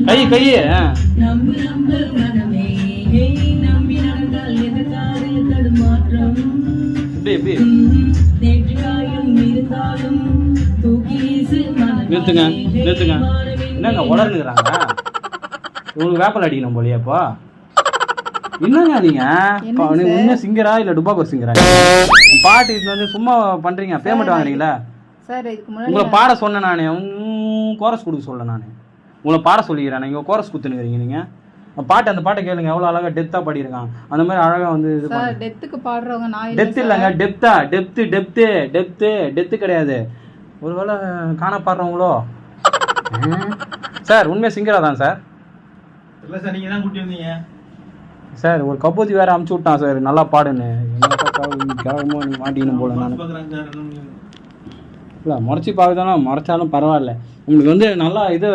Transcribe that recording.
கை கையே எப்படி நிறுத்துங்க நிறுத்துங்க. என்னங்க உடனுங்கிறாங்க? உங்களுக்கு வேப்பல் அடிக்கணும் போலியாப்பா? என்னங்க நீங்க உண்மையா சிங்கரா இல்ல டுபாக்கூர் சிங்கரா? பாட்டு இது வந்து சும்மா பண்றீங்க, பேமெண்ட் வாங்குறீங்களா? உங்களை பாட சொன்னேன் நானு, கோரஸ் கொடுக்க சொல்ல நானு. உங்களை பாட சொல்லிக்கிறேன், நீங்க கோரஸ் குத்துனுக்கிறீங்க. நீங்க பாட்டு அந்த பாட்டை கேளுங்க, எவ்வளவு அழகா டெப்தா பாடியிருக்கான். அந்த மாதிரி அழகா வந்து இது டெத்துக்கு பாடுறவங்க நான் இல்ல. டெப்த் இல்லங்க, டெப்தா டெப்த் டெப்த் டெப்த் டெப்த் கிடையாது. ஒருவேளை காண பாடுறவங்களோ? சார் உண்மையா சிங்கரா தான் சார்? இல்ல சார், நீங்க தான் கூட்டி வந்தீங்க சார். ஒரு கபோதி வேற அமுச்சு விட்டான் சார், நல்லா பாடுன்னு. நீ மாட்டிக்கணும் போல. நான் இல்லை முறைச்சி பார்க்குதானா, முறைச்சாலும் பரவாயில்ல. உங்களுக்கு வந்து நல்லா இது